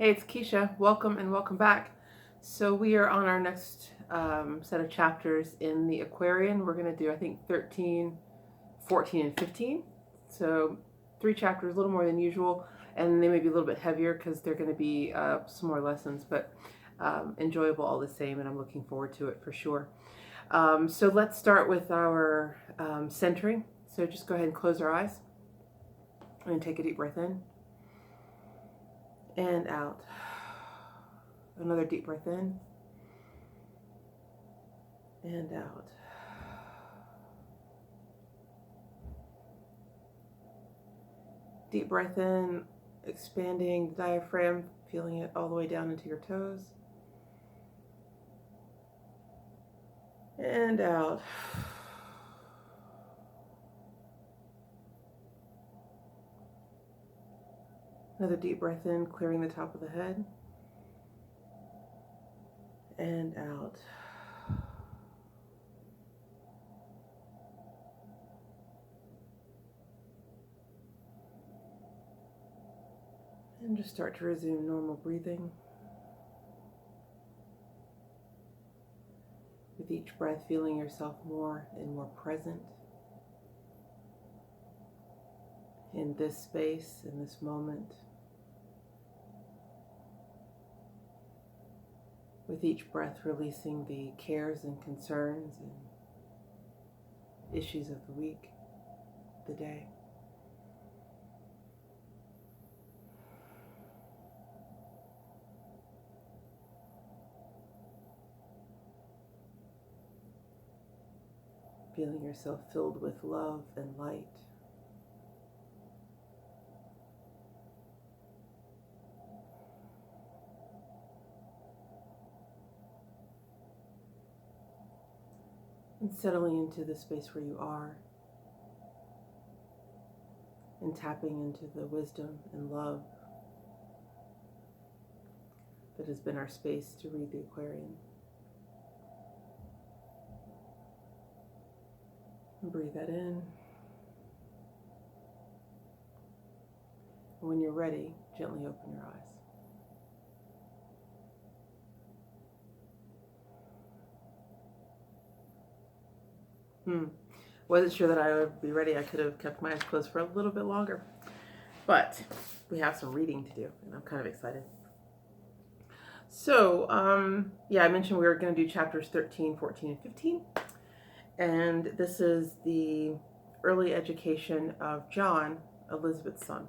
Hey, it's Kesha. Welcome and welcome back. So we are on our next set of chapters in the Aquarian. We're going to do, I think, 13, 14, and 15. So 3 chapters, a little more than usual, and they may be a little bit heavier because they're going to be some more lessons, but enjoyable all the same, and I'm looking forward to it for sure. So let's start with our centering. So just go ahead and close our eyes and take a deep breath in and out. Another deep breath in and out. Deep breath in, expanding the diaphragm, feeling it all the way down into your toes. And out. Another deep breath in, clearing the top of the head. And out. And just start to resume normal breathing. With each breath, feeling yourself more and more present in this space, in this moment. With each breath, releasing the cares and concerns and issues of the week, the day. Feeling yourself filled with love and light. And settling into the space where you are. And tapping into the wisdom and love that has been our space to read the Aquarian. And breathe that in. And when you're ready, gently open your eyes. Wasn't sure that I would be ready. I could have kept my eyes closed for a little bit longer. But we have some reading to do, and I'm kind of excited. So, I mentioned we were going to do chapters 13, 14, and 15. And this is the early education of John, Elizabeth's son.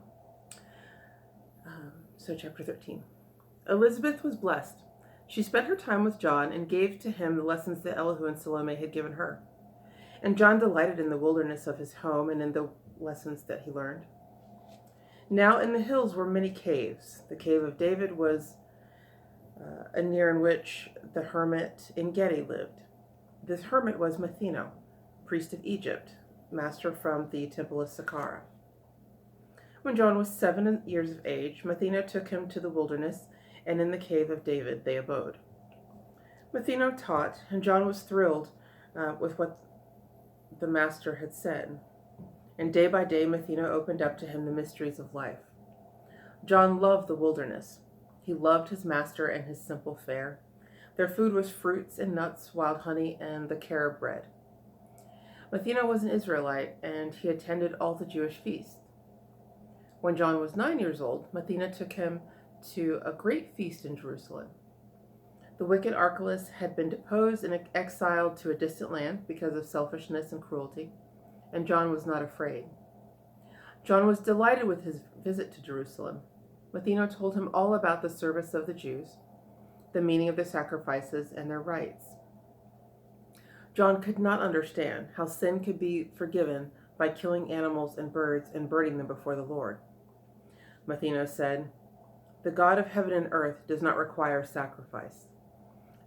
So chapter 13. Elizabeth was blessed. She spent her time with John and gave to him the lessons that Elihu and Salome had given her. And John delighted in the wilderness of his home and in the lessons that he learned. Now in the hills were many caves. The cave of David was near in which the hermit Engedi lived. This hermit was Matheno, priest of Egypt, master from the temple of Saqqara. When John was 7 years of age, Matheno took him to the wilderness, and in the cave of David they abode. Matheno taught, and John was thrilled with what the master had said. And day by day Matheno opened up to him the mysteries of life. John loved the wilderness. He loved his master and his simple fare. Their food was fruits and nuts, wild honey, and the carob bread. Matheno was an Israelite, and he attended all the Jewish feasts. When John was 9 years old, Matheno took him to a great feast in Jerusalem. The wicked Archelaus had been deposed and exiled to a distant land because of selfishness and cruelty, and John was not afraid. John was delighted with his visit to Jerusalem. Matheno told him all about the service of the Jews, the meaning of their sacrifices, and their rites. John could not understand how sin could be forgiven by killing animals and birds and burning them before the Lord. Matheno said, "The God of heaven and earth does not require sacrifice."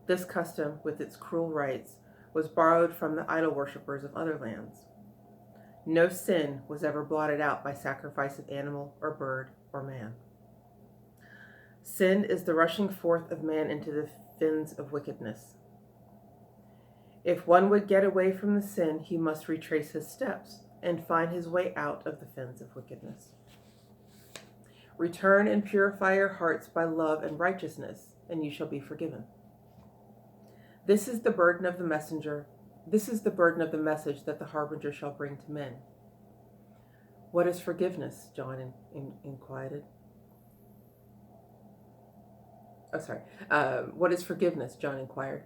This custom, with its cruel rites, was borrowed from the idol worshippers of other lands. No sin was ever blotted out by sacrifice of animal or bird or man. Sin is the rushing forth of man into the fens of wickedness. If one would get away from the sin, he must retrace his steps and find his way out of the fens of wickedness. Return and purify your hearts by love and righteousness, and you shall be forgiven. This is the burden of the messenger. This is the burden of the message that the harbinger shall bring to men. What is forgiveness? John inquired. What is forgiveness? John inquired.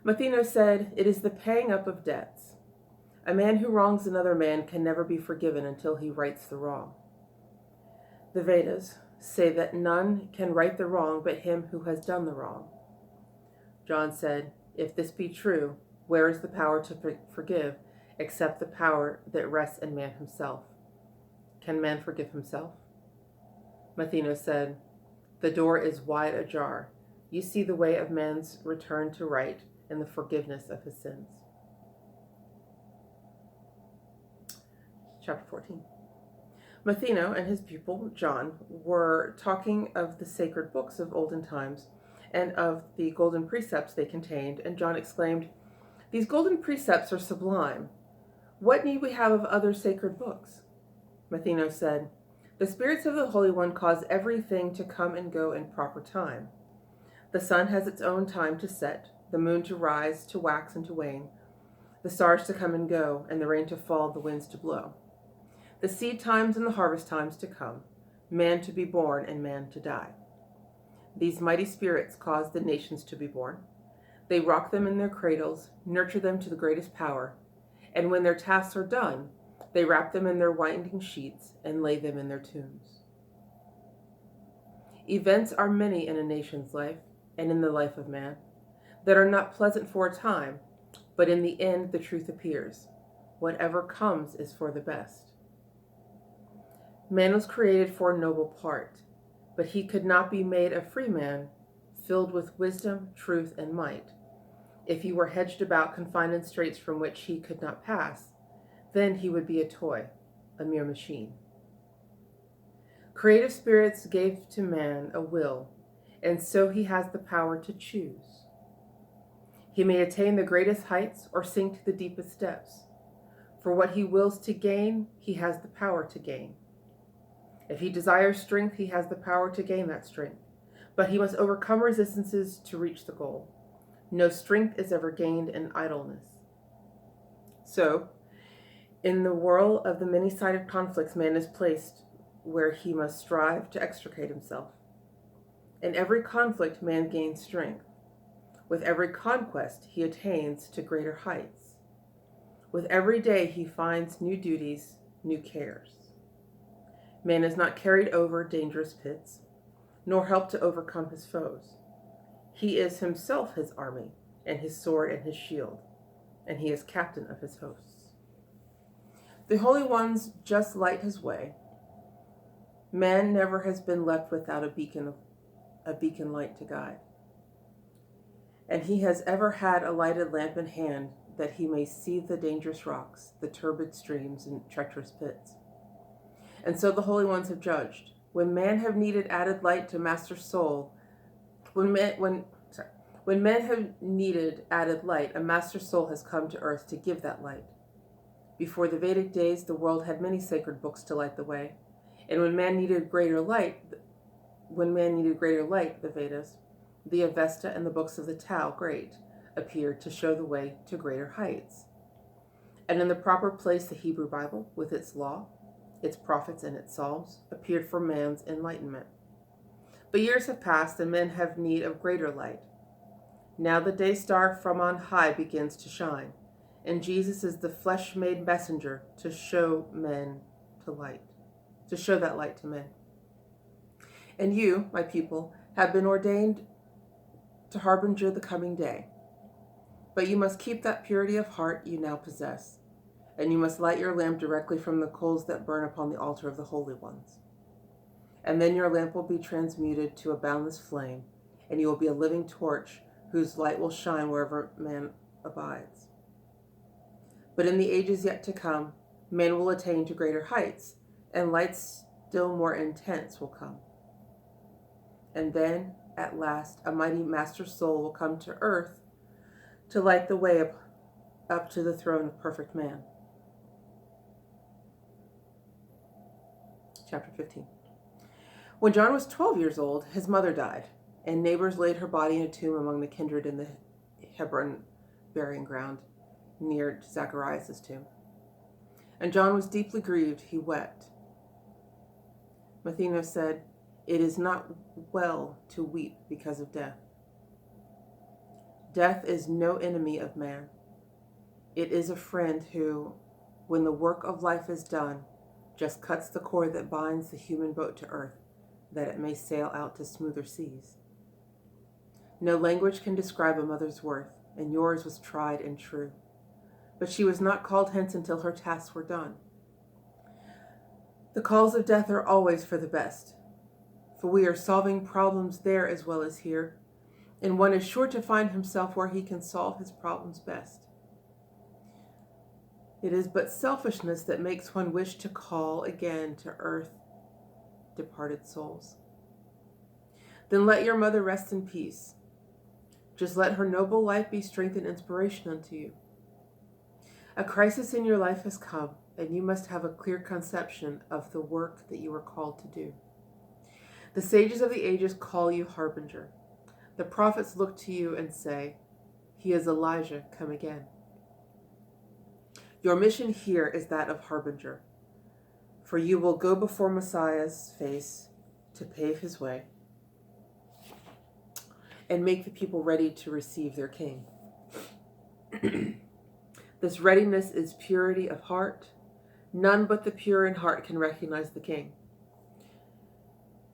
Matheno said, it is the paying up of debts. A man who wrongs another man can never be forgiven until he rights the wrong. The Vedas say that none can right the wrong but him who has done the wrong. John said, if this be true, where is the power to forgive except the power that rests in man himself? Can man forgive himself? Matheno said, the door is wide ajar. You see the way of man's return to right and the forgiveness of his sins. Chapter 14. Matheno and his pupil, John, were talking of the sacred books of olden times and of the golden precepts they contained, and John exclaimed, these golden precepts are sublime. What need we have of other sacred books? Matheno said, the spirits of the Holy One cause everything to come and go in proper time. The sun has its own time to set, the moon to rise, to wax, and to wane, the stars to come and go, and the rain to fall, the winds to blow. The seed times and the harvest times to come, man to be born and man to die. These mighty spirits cause the nations to be born. They rock them in their cradles, nurture them to the greatest power, and when their tasks are done, they wrap them in their winding sheets and lay them in their tombs. Events are many in a nation's life and in the life of man that are not pleasant for a time, but in the end the truth appears. Whatever comes is for the best. Man was created for a noble part, but he could not be made a free man, filled with wisdom, truth, and might. If he were hedged about, confined in straits from which he could not pass, then he would be a toy, a mere machine. Creative spirits gave to man a will, and so he has the power to choose. He may attain the greatest heights or sink to the deepest depths. For what he wills to gain, he has the power to gain. If he desires strength, he has the power to gain that strength, but he must overcome resistances to reach the goal. No strength is ever gained in idleness. So, in the whirl of the many-sided conflicts, man is placed where he must strive to extricate himself. In every conflict, man gains strength. With every conquest, he attains to greater heights. With every day, he finds new duties, new cares. Man is not carried over dangerous pits, nor helped to overcome his foes. He is himself his army, and his sword and his shield, and he is captain of his hosts. The Holy Ones just light his way. Man never has been left without a beacon light to guide. And he has ever had a lighted lamp in hand, that he may see the dangerous rocks, the turbid streams, and treacherous pits. And so the Holy Ones have judged. When men have needed added light to master soul, when men have needed added light, a master soul has come to earth to give that light. Before the Vedic days, the world had many sacred books to light the way. And when man needed greater light, the Vedas, the Avesta and the books of the Tao Great appeared to show the way to greater heights. And in the proper place, the Hebrew Bible, with its law, its prophets, and its psalms, appeared for man's enlightenment. But years have passed, and men have need of greater light. Now the day star from on high begins to shine, and Jesus is the flesh-made messenger to show that light to men. And you, my people, have been ordained to harbinger the coming day. But you must keep that purity of heart you now possess, and you must light your lamp directly from the coals that burn upon the altar of the holy ones. And then your lamp will be transmuted to a boundless flame, and you will be a living torch whose light will shine wherever man abides. But in the ages yet to come, man will attain to greater heights, and lights still more intense will come. And then, at last, a mighty master soul will come to earth to light the way up to the throne of perfect man. Chapter 15. When John was 12 years old, his mother died, and neighbors laid her body in a tomb among the kindred in the Hebron burying ground near Zacharias' tomb. And John was deeply grieved. He wept. Matheno said, "It is not well to weep because of death. Death is no enemy of man. It is a friend who, when the work of life is done, just cuts the cord that binds the human boat to earth, that it may sail out to smoother seas. No language can describe a mother's worth, and yours was tried and true. But she was not called hence until her tasks were done. The calls of death are always for the best, for we are solving problems there as well as here, and one is sure to find himself where he can solve his problems best. It is but selfishness that makes one wish to call again to earth departed souls. Then let your mother rest in peace. Just let her noble life be strength and inspiration unto you. A crisis in your life has come, and you must have a clear conception of the work that you are called to do. The sages of the ages call you harbinger. The prophets look to you and say, he is Elijah come again. Your mission here is that of harbinger, for you will go before Messiah's face to pave his way and make the people ready to receive their king. This readiness is purity of heart. None but the pure in heart can recognize the king.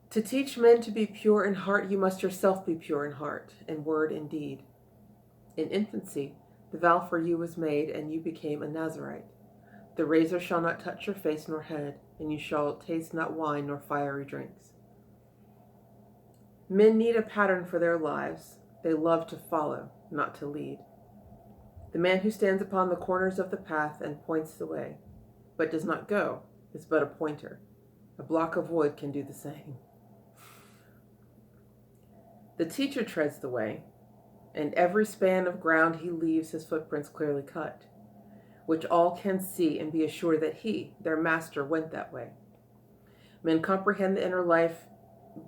To teach men to be pure in heart, you must yourself be pure in heart, in word and deed. In infancy, the vow for you was made, and you became a Nazarite. The razor shall not touch your face nor head, and you shall taste not wine nor fiery drinks. Men need a pattern for their lives. They love to follow, not to lead. The man who stands upon the corners of the path and points the way, but does not go, is but a pointer. A block of wood can do the same. The teacher treads the way, and every span of ground he leaves his footprints clearly cut, which all can see and be assured that he, their master, went that way. Men comprehend the inner life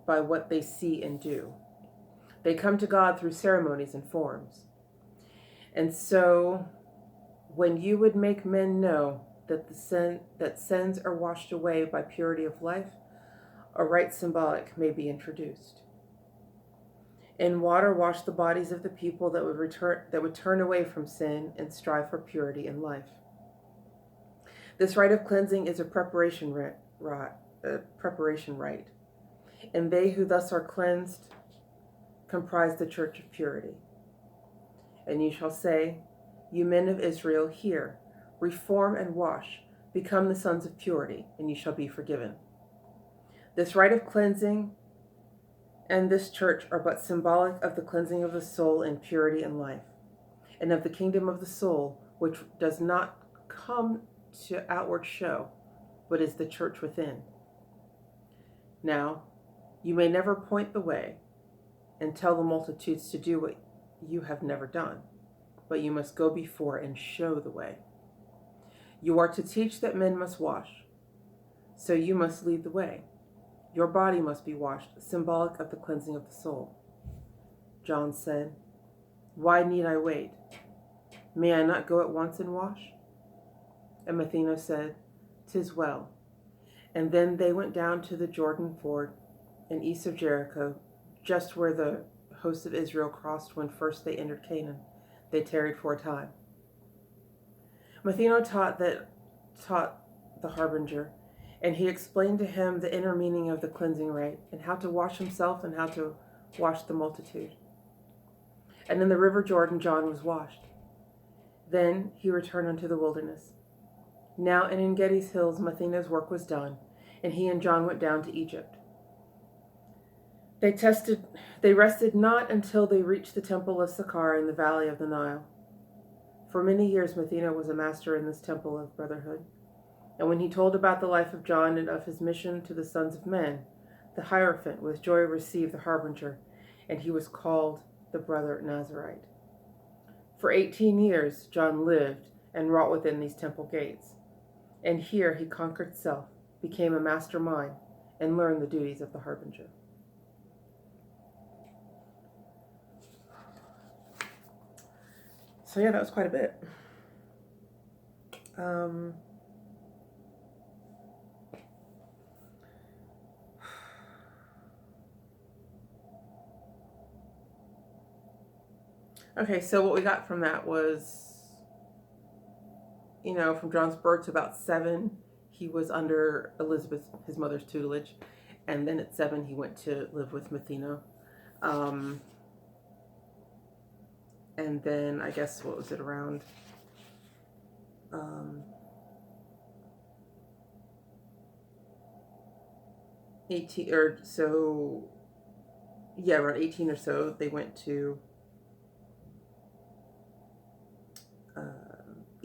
by what they see and do. They come to God through ceremonies and forms. And so, when you would make men know that sins are washed away by purity of life, a rite symbolic may be introduced. In water, wash the bodies of the people that would turn away from sin and strive for purity in life. This rite of cleansing is a preparation rite, and they who thus are cleansed comprise the church of purity. And you shall say, you men of Israel, hear, reform and wash, become the sons of purity, and you shall be forgiven. This rite of cleansing and this church are but symbolic of the cleansing of the soul in purity and life, and of the kingdom of the soul, which does not come to outward show, but is the church within. Now, you may never point the way and tell the multitudes to do what you have never done, but you must go before and show the way. You are to teach that men must wash, so you must lead the way. Your body must be washed, symbolic of the cleansing of the soul. John said, why need I wait? May I not go at once and wash? And Matheno said, 'Tis well. And then they went down to the Jordan ford and east of Jericho, just where the hosts of Israel crossed when first they entered Canaan. They tarried for a time. Matheno taught the harbinger, and he explained to him the inner meaning of the cleansing rite, and how to wash himself and how to wash the multitude. And in the river Jordan, John was washed. Then he returned unto the wilderness. Now in En-Gedi's hills, Matheno's work was done, and he and John went down to Egypt. They rested not until they reached the temple of Saqqara in the valley of the Nile. For many years, Matheno was a master in this temple of brotherhood. And when he told about the life of John and of his mission to the sons of men, the Hierophant with joy received the harbinger, and he was called the brother Nazarite. For 18 years, John lived and wrought within these temple gates. And here he conquered self, became a mastermind, and learn the duties of the harbinger. So yeah, that was quite a bit. Okay, so what we got from that was, from John's birth to about 7, he was under Elizabeth, his mother's tutelage. And then at 7, he went to live with Mathena. And then I guess, what was it, around 18 or so, yeah, around 18 or so, they went to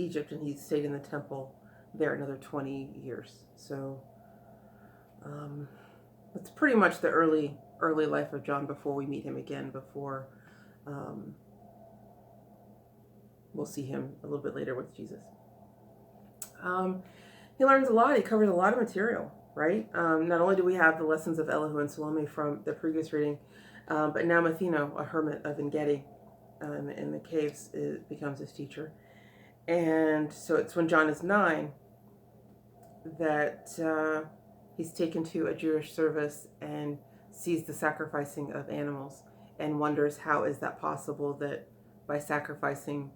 Egypt, and he stayed in the temple there another 20 years. So it's pretty much the early life of John before we meet him again, before we'll see him a little bit later with Jesus. He learns a lot. He covers a lot of material, right? Not only do we have the lessons of Elihu and Salome from the previous reading, but now Mathena, a hermit of Engedi in the caves, becomes his teacher. And so it's when John is 9 that he's taken to a Jewish service and sees the sacrificing of animals and wonders how is that possible, that by sacrificing,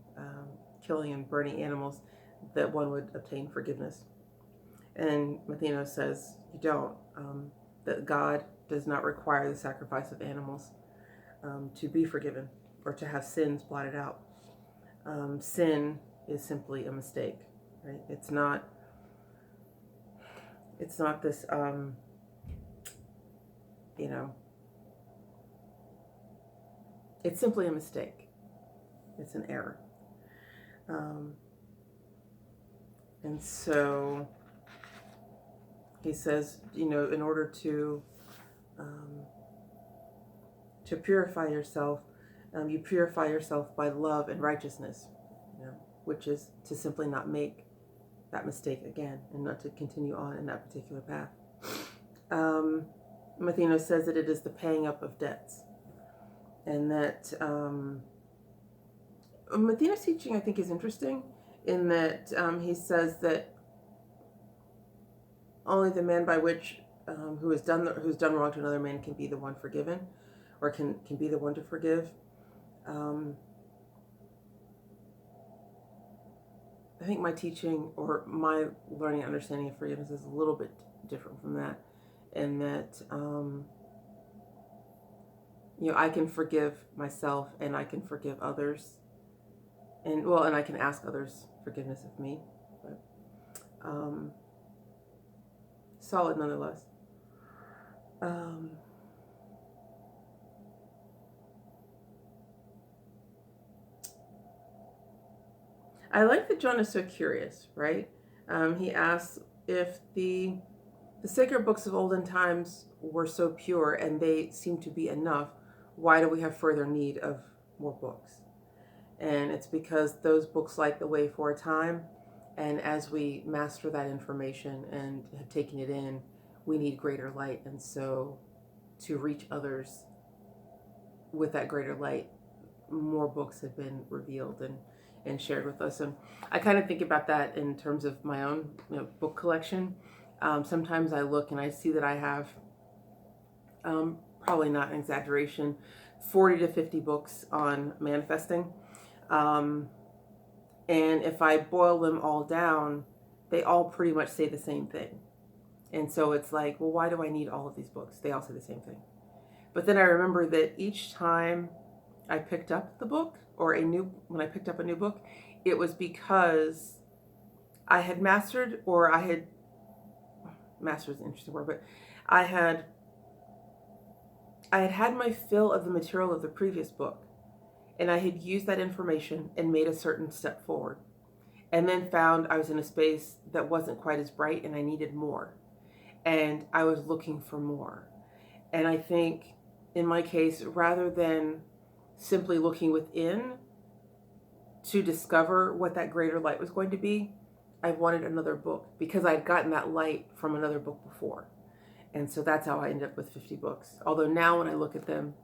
killing and burning animals, that one would obtain forgiveness. And Mathena says, you don't, that God does not require the sacrifice of animals to be forgiven or to have sins blotted out. Sin is simply a mistake, right? It's not this, it's simply a mistake. It's an error. And so he says, in order to purify yourself, you purify yourself by love and righteousness, which is to simply not make that mistake again and not to continue on in that particular path. Mathena says that it is the paying up of debts, and that Mathena's teaching, I think, is interesting in that he says that only the man by which who's done wrong to another man can be the one forgiven, or can be the one to forgive. I think my teaching or my learning and understanding of forgiveness is a little bit different from that, in that I can forgive myself and I can forgive others, and I can ask others forgiveness of me, but solid nonetheless. I like that John is so curious, right? He asks if the sacred books of olden times were so pure and they seem to be enough, why do we have further need of more books? And it's because those books light the way for a time, and as we master that information and have taken it in, we need greater light. And so to reach others with that greater light, more books have been revealed and shared with us. And I kind of think about that in terms of my own book collection. Sometimes I look and I see that I have, probably not an exaggeration, 40 to 50 books on manifesting. And if I boil them all down, they all pretty much say the same thing. And so it's like, well, why do I need all of these books? They all say the same thing. But then I remember that each time I picked up the book, when I picked up a new book, it was because I had mastered is an interesting word, but I had my fill of the material of the previous book, and I had used that information and made a certain step forward, and then found I was in a space that wasn't quite as bright and I needed more, and I was looking for more. And I think in my case, rather than simply looking within to discover what that greater light was going to be, I wanted another book because I'd gotten that light from another book before. And so that's how I ended up with 50 books. Although now when I look at them,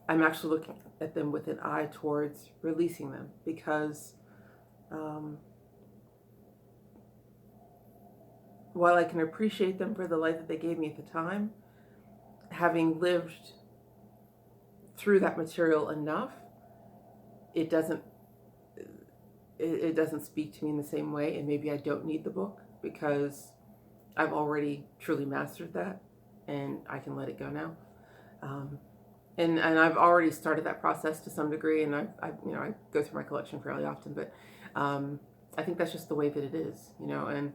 I'm actually looking at them with an eye towards releasing them, because while I can appreciate them for the life that they gave me at the time, having lived through that material enough, it doesn't speak to me in the same way, and maybe I don't need the book because I've already truly mastered that, and I can let it go now. And I've already started that process to some degree, and I go through my collection fairly often, but I think that's just the way that it is, and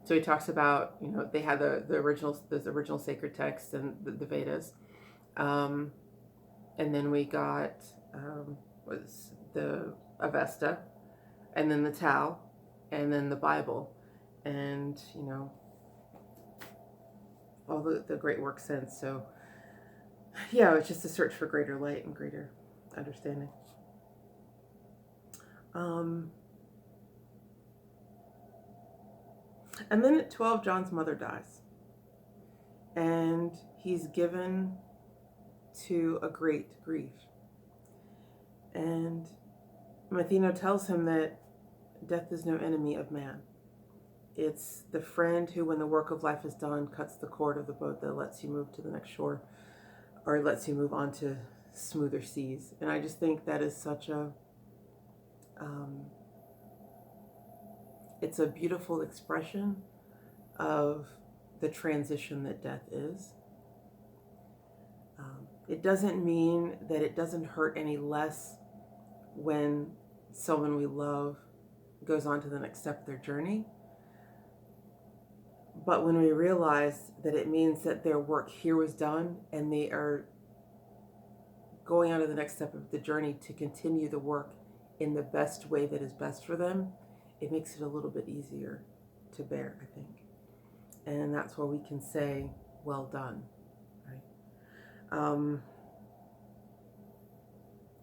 so he talks about, they had the original sacred texts and the Vedas, and then we got was the Avesta, and then the Tao, and then the Bible, and all the great work since. So yeah, it's just a search for greater light and greater understanding. And then at 12, John's mother dies, and he's given to a great grief. And Mathino tells him that death is no enemy of man. It's the friend who, when the work of life is done, cuts the cord of the boat that lets you move to the next shore, or lets you move on to smoother seas. And I just think that is such a, it's a beautiful expression of the transition that death is. It doesn't mean that it doesn't hurt any less when someone we love goes on to the next step of their journey. But when we realize that it means that their work here was done, and they are going on to the next step of the journey to continue the work in the best way that is best for them, it makes it a little bit easier to bear, I think. And that's where we can say, well done, right?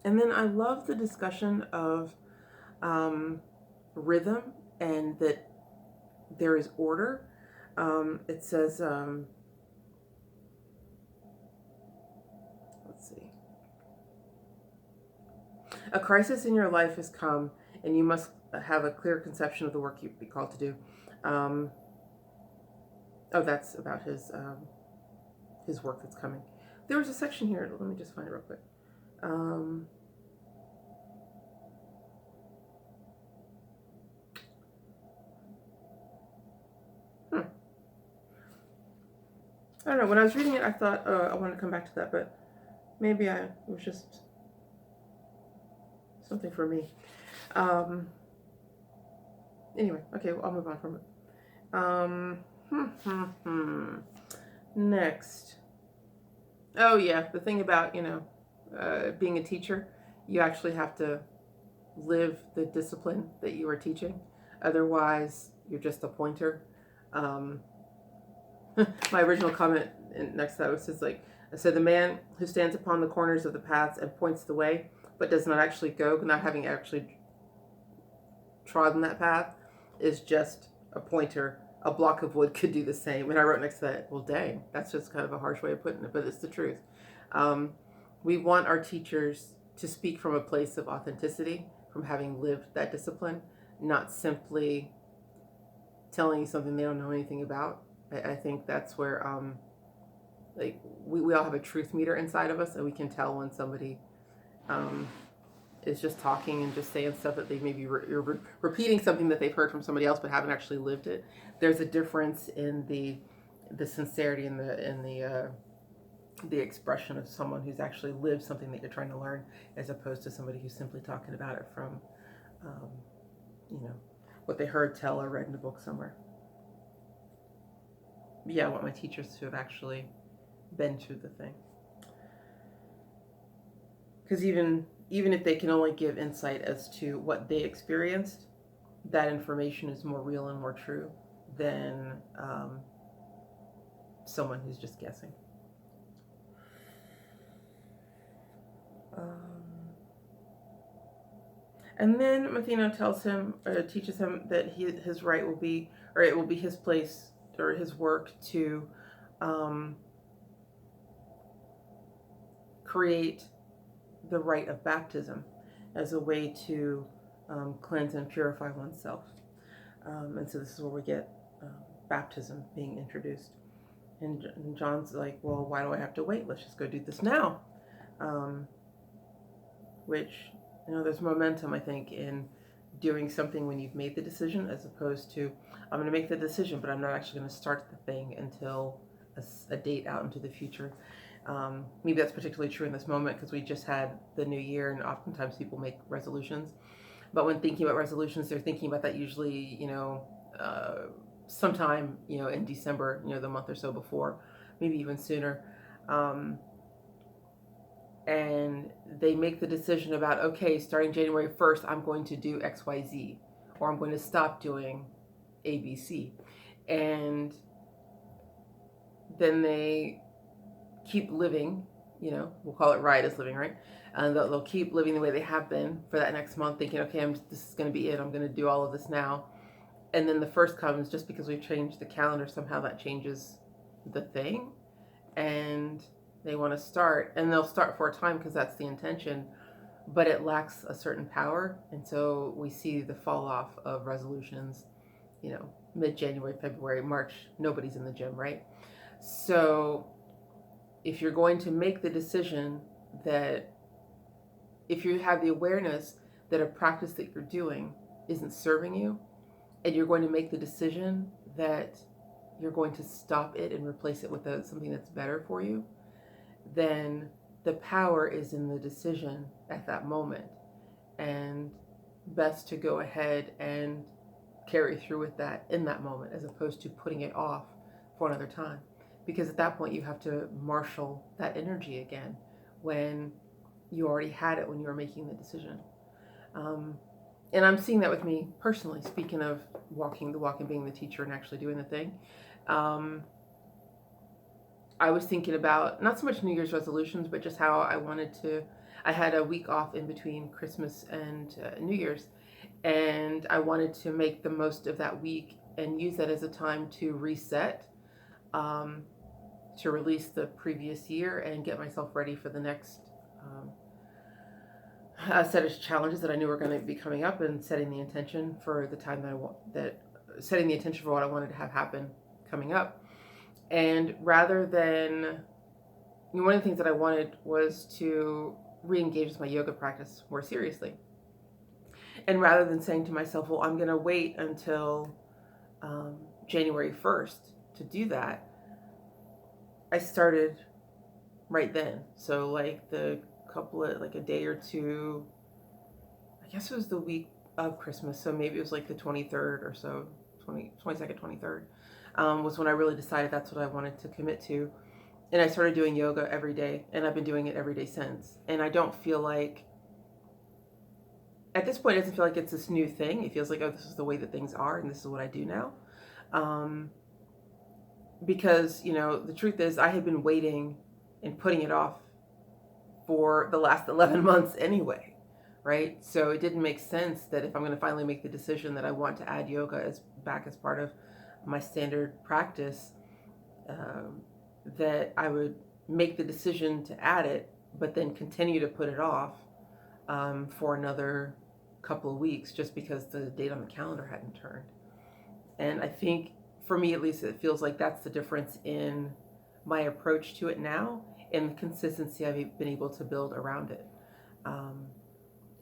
And then I love the discussion of rhythm, and that there is order. It says, let's see. A crisis in your life has come, and you must have a clear conception of the work you'd be called to do. That's about his work that's coming. There was a section here. Let me just find it real quick. I don't know. When I was reading it, I thought, I wanted to come back to that, but maybe it was just something for me. Anyway, okay, I'll move on from it. Next. Oh yeah, the thing about, being a teacher, you actually have to live the discipline that you are teaching. Otherwise, you're just a pointer. My original comment next to that was just like, I said, the man who stands upon the corners of the paths and points the way, but does not actually go, not having actually trodden that path, is just a pointer. A block of wood could do the same. And I wrote next to that, well, dang, that's just kind of a harsh way of putting it, but it's the truth. We want our teachers to speak from a place of authenticity, from having lived that discipline, not simply telling you something they don't know anything about. I think that's where, we all have a truth meter inside of us, and we can tell when somebody is just talking and just saying stuff that they maybe repeating something that they've heard from somebody else but haven't actually lived it. There's a difference in the sincerity and the expression of someone who's actually lived something that you're trying to learn, as opposed to somebody who's simply talking about it from, what they heard, tell, or read in a book somewhere. Yeah, I want my teachers to have actually been through the thing. Because even if they can only give insight as to what they experienced, that information is more real and more true than someone who's just guessing. And then Mathino teaches him that his rite will be, or it will be his place or his work to create the rite of baptism as a way to cleanse and purify oneself. And so this is where we get baptism being introduced. And John's like, well, why do I have to wait? Let's just go do this now. Which, there's momentum, I think, in doing something when you've made the decision, as opposed to, I'm going to make the decision, but I'm not actually going to start the thing until a date out into the future. Maybe that's particularly true in this moment because we just had the new year, and oftentimes people make resolutions. But when thinking about resolutions, they're thinking about that usually, sometime, in December, the month or so before, maybe even sooner. And they make the decision about, okay, starting January 1st, I'm going to do XYZ, or I'm going to stop doing ABC. And then they keep living, we'll call it riotous living, right? And they'll keep living the way they have been for that next month, thinking, okay, this is going to be it. I'm going to do all of this now. And then the first comes, just because we've changed the calendar, somehow that changes the thing. And they want to start, and they'll start for a time because that's the intention, but it lacks a certain power. And so we see the fall off of resolutions, mid-January, February, March, nobody's in the gym, right? So if you're going to make the decision that, if you have the awareness that a practice that you're doing isn't serving you, and you're going to make the decision that you're going to stop it and replace it with something that's better for you, then the power is in the decision at that moment. And best to go ahead and carry through with that in that moment, as opposed to putting it off for another time. Because at that point you have to marshal that energy again when you already had it when you were making the decision. And I'm seeing that with me personally, speaking of walking the walk and being the teacher and actually doing the thing. I was thinking about not so much New Year's resolutions, but just how I had a week off in between Christmas and New Year's, and I wanted to make the most of that week and use that as a time to reset, to release the previous year and get myself ready for the next set of challenges that I knew were going to be coming up, and setting the intention for the time setting the intention for what I wanted to have happen coming up. And rather than, one of the things that I wanted was to re-engage with my yoga practice more seriously. And rather than saying to myself, well, I'm going to wait until January 1st to do that, I started right then. So like a day or two, I guess it was the week of Christmas. So maybe it was like the 23rd or so, 22nd, 23rd. Was when I really decided that's what I wanted to commit to. And I started doing yoga every day, and I've been doing it every day since. And I don't feel like, at this point, it doesn't feel like it's this new thing. It feels like, oh, this is the way that things are, and this is what I do now. Because, the truth is, I had been waiting and putting it off for the last 11 months anyway, right? So it didn't make sense that if I'm going to finally make the decision that I want to add yoga back as part of my standard practice, that I would make the decision to add it, but then continue to put it off for another couple of weeks, just because the date on the calendar hadn't turned. And I think, for me at least, it feels like that's the difference in my approach to it now and the consistency I've been able to build around it.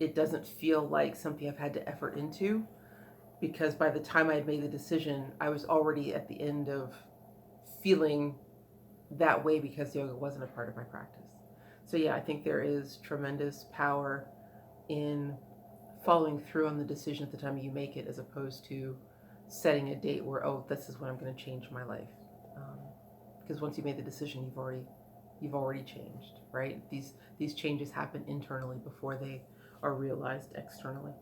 It doesn't feel like something I've had to effort into, because by the time I had made the decision, I was already at the end of feeling that way because yoga wasn't a part of my practice. So yeah, I think there is tremendous power in following through on the decision at the time you make it, as opposed to setting a date where, oh, this is when I'm going to change my life. Because once you made the decision, you've already changed, right? These changes happen internally before they are realized externally.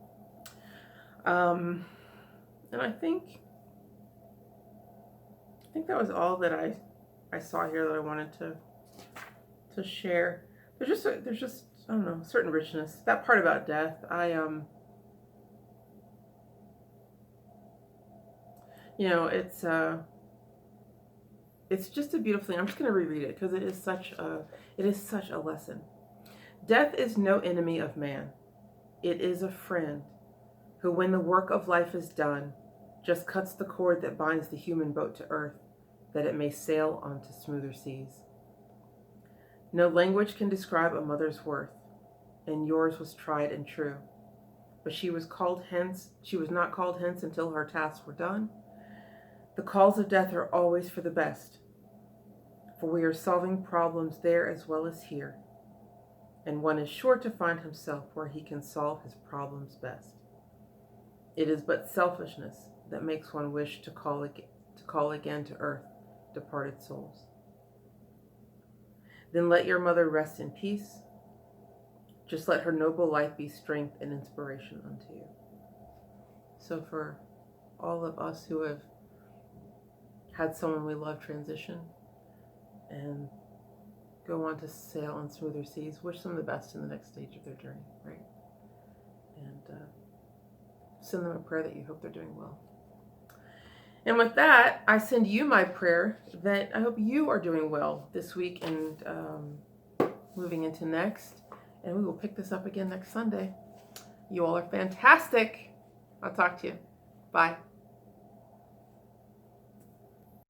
And I think that was all that I saw here that I wanted to share. There's just I don't know, a certain richness. That part about death, it's It's just a beautiful thing. I'm just going to reread it because it is such a lesson. Death is no enemy of man. It is a friend who, when the work of life is done, just cuts the cord that binds the human boat to earth, that it may sail on to smoother seas. No language can describe a mother's worth, and yours was tried and true. But she was not called hence until her tasks were done. The calls of death are always for the best, for we are solving problems there as well as here, and one is sure to find himself where he can solve his problems best. It is but selfishness that makes one wish to call again to earth departed souls. Then let your mother rest in peace. Just let her noble life be strength and inspiration unto you. So for all of us who have had someone we love transition and go on to sail on smoother seas, wish them the best in the next stage of their journey, right? And send them a prayer that you hope they're doing well. And with that, I send you my prayer that I hope you are doing well this week and moving into next. And we will pick this up again next Sunday. You all are fantastic. I'll talk to you. Bye.